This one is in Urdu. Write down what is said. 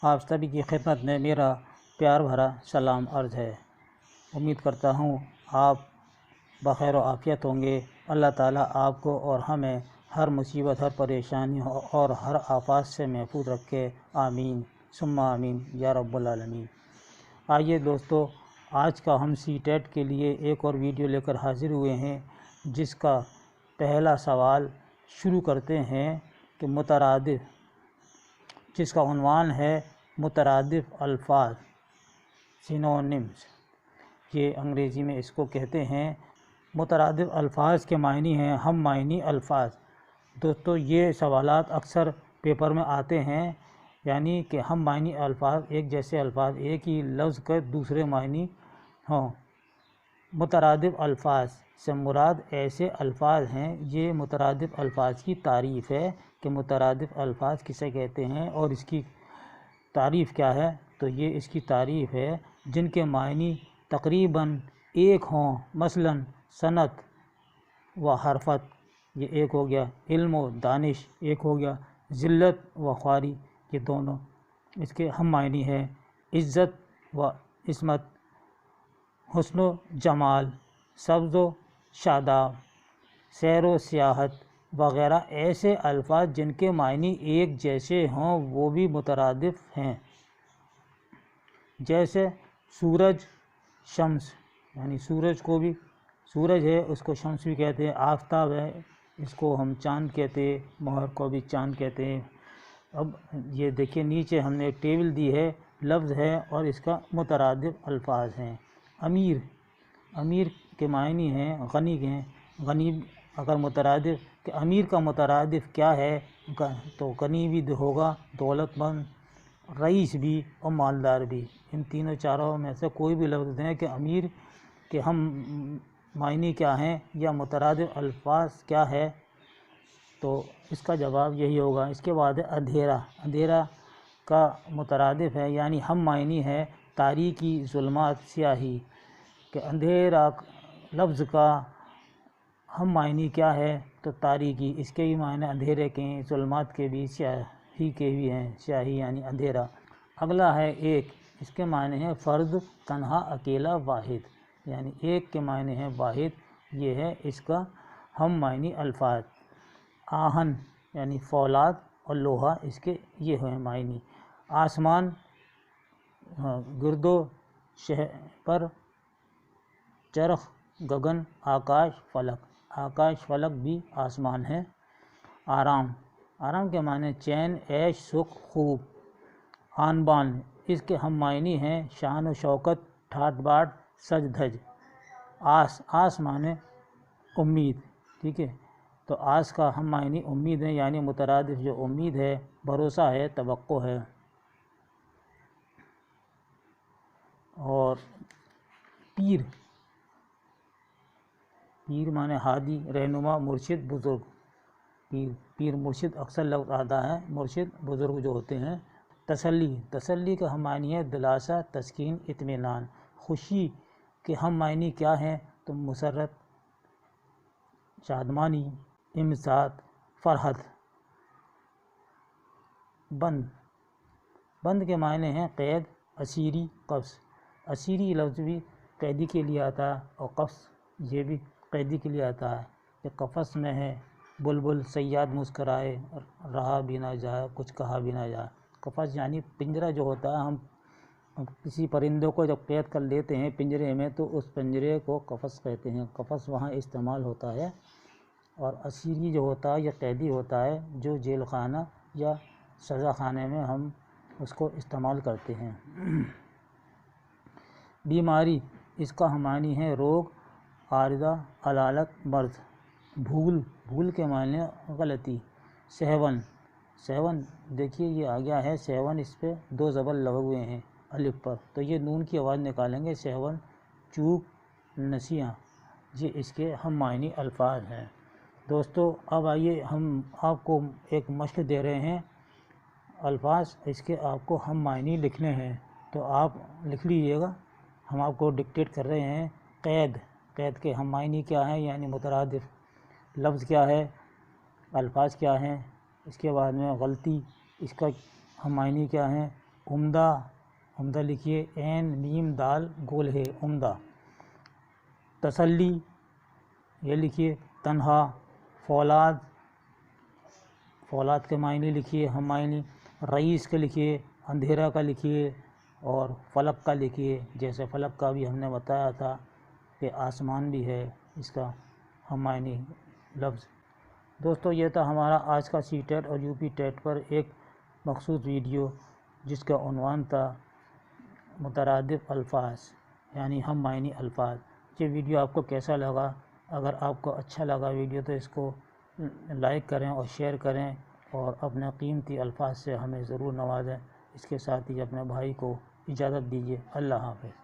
آپ سبھی کی خدمت میں میرا پیار بھرا سلام عرض ہے۔ امید کرتا ہوں آپ بخیر و عافیت ہوں گے۔ اللہ تعالیٰ آپ کو اور ہمیں ہر مصیبت، ہر پریشانی اور ہر آفات سے محفوظ رکھے، آمین ثم آمین یا رب العالمین۔ آئیے دوستو، آج کا ہم سی ٹیٹ کے لیے ایک اور ویڈیو لے کر حاضر ہوئے ہیں، جس کا پہلا سوال شروع کرتے ہیں کہ مترادف، جس کا عنوان ہے مترادف الفاظ، سینونیمز، یہ انگریزی میں اس کو کہتے ہیں۔ مترادف الفاظ کے معنی ہیں ہم معنی الفاظ۔ دوستو، یہ سوالات اکثر پیپر میں آتے ہیں، یعنی کہ ہم معنی الفاظ، ایک جیسے الفاظ، ایک ہی لفظ کے دوسرے معنی ہوں۔ مترادف الفاظ سے مراد ایسے الفاظ ہیں، یہ مترادف الفاظ کی تعریف ہے کہ مترادف الفاظ کسے کہتے ہیں اور اس کی تعریف کیا ہے۔ تو یہ اس کی تعریف ہے جن کے معنی تقریباً ایک ہوں، مثلاً صنعت و حرفت، یہ ایک ہو گیا، علم و دانش ایک ہو گیا، ذلت و خواری یہ دونوں اس کے ہم معنی ہیں، عزت و عصمت، حسن و جمال، سبز و شاداب، سیر و سیاحت وغیرہ ایسے الفاظ جن کے معنی ایک جیسے ہوں وہ بھی مترادف ہیں۔ جیسے سورج، شمس، یعنی سورج کو بھی سورج ہے، اس کو شمس بھی کہتے ہیں، آفتاب ہے، اس کو ہم چاند کہتے ہیں، مہر کو بھی چاند کہتے ہیں۔ اب یہ دیکھیے نیچے ہم نے ایک ٹیبل دی ہے، لفظ ہے اور اس کا مترادف الفاظ ہیں۔ امیر، امیر کے معنی ہیں غنی کے ہیں، غنی اگر مترادف کہ امیر کا مترادف کیا ہے تو غنی بھی ہوگا، دولت مند، رئیس بھی اور مالدار بھی، ان تینوں چاروں میں سے کوئی بھی لفظ دیں کہ امیر کے ہم معنی کیا ہیں یا مترادف الفاظ کیا ہے، تو اس کا جواب یہی ہوگا۔ اس کے بعد ہے اندھیرا، اندھیرا کا مترادف ہے یعنی ہم معنی ہے تاریکی، ظلمات، سیاہی، کہ اندھیرا لفظ کا ہم معنی کیا ہے تو تاریکی، اس کے بھی معنی اندھیرے کے ہیں، ظلمات کے بھی، سیاہی کے بھی ہیں، سیاہی یعنی اندھیرا۔ اگلا ہے ایک، اس کے معنی ہے فرد، تنہا، اکیلا، واحد، یعنی ایک کے معنی ہے واحد، یہ ہے اس کا ہم معنی الفاظ۔ آہن یعنی فولاد اور لوہا، اس کے یہ ہیں معنی۔ آسمان، گرد و شبر، چرخ، گگن، آکاش، فلک، آکاش فلک بھی آسمان ہے۔ آرام، آرام کے معنی چین، عیش، سکھ، خوب۔ آن بان، اس کے ہم معنی ہیں شان و شوکت، ٹھاٹ باٹ، سج دھج۔ آس، آس معنی امید، ٹھیک ہے، تو آس کا ہم معنی امید ہے، یعنی مترادف جو امید ہے، بھروسہ ہے، توقع ہے۔ اور پیر، پیر معنی ہادی، رہنما، مرشد، بزرگ۔ پیر، پیر مرشد اکثر لفظ آتا ہے، مرشد بزرگ جو ہوتے ہیں۔ تسلی، تسلی کا ہم معنی ہے دلاسا، تسکین، اطمینان۔ خوشی کے ہم معنی کیا ہیں تو مسرت، شادمانی، امساک، فرحت۔ بند، بند کے معنی ہیں قید، اسیری، قفس۔ اسیری لفظ بھی قیدی کے لیے آتا ہے اور قفس یہ بھی قیدی کے لیے آتا ہے، کہ قفس میں ہے بلبل، صیاد مسکرائے، رہا بھی نہ جائے، کچھ کہا بھی نہ جائے۔ قفس یعنی پنجرہ جو ہوتا ہے، ہم کسی پرندوں کو جب قید کر لیتے ہیں پنجرے میں تو اس پنجرے کو قفس کہتے ہیں، قفس وہاں استعمال ہوتا ہے۔ اور اسیری جو ہوتا ہے یہ قیدی ہوتا ہے، جو جیل خانہ یا سزا خانے میں ہم اس کو استعمال کرتے ہیں۔ بیماری، اس کا ہم معنی ہے روگ، عارضہ، علالت، مرض۔ بھول، بھول کے معنی غلطی۔ سہون، سہون دیکھیے یہ آ گیا ہے سہون، اس پہ دو زبر لگے ہوئے ہیں الف پر، تو یہ نون کی آواز نکالیں گے، سہون، چوک، نسیاں، یہ اس کے ہم معنی الفاظ ہیں۔ دوستو اب آئیے ہم آپ کو ایک مشق دے رہے ہیں الفاظ، اس کے آپ کو ہم معنی لکھنے ہیں، تو آپ لکھ لیجیے گا، ہم آپ کو ڈکٹیٹ کر رہے ہیں۔ قید، قید کے ہم معنی کیا ہیں یعنی مترادف لفظ کیا ہے، الفاظ کیا ہیں۔ اس کے بعد میں غلطی، اس کا ہم معنی کیا ہیں، عمدہ، عمدہ لکھیے عین میم دال گول ہے عمدہ۔ تسلی یہ لکھیے تنہا۔ فولاد، فولاد کے معنی لکھیے ہم معنی۔ رئیس کے لکھیے اندھیرا کا لکھیے، اور فلک کا لکھیے، جیسے فلک کا بھی ہم نے بتایا تھا کہ آسمان بھی ہے اس کا ہم معنی لفظ۔ دوستو یہ تھا ہمارا آج کا سی ٹیٹ اور یو پی ٹیٹ پر ایک مخصوص ویڈیو، جس کا عنوان تھا مترادف الفاظ یعنی ہم معنی الفاظ۔ یہ ویڈیو آپ کو کیسا لگا؟ اگر آپ کو اچھا لگا ویڈیو تو اس کو لائک کریں اور شیئر کریں، اور اپنے قیمتی الفاظ سے ہمیں ضرور نوازیں۔ اس کے ساتھ ہی اپنے بھائی کو اجازت دیجیے۔ اللہ حافظ۔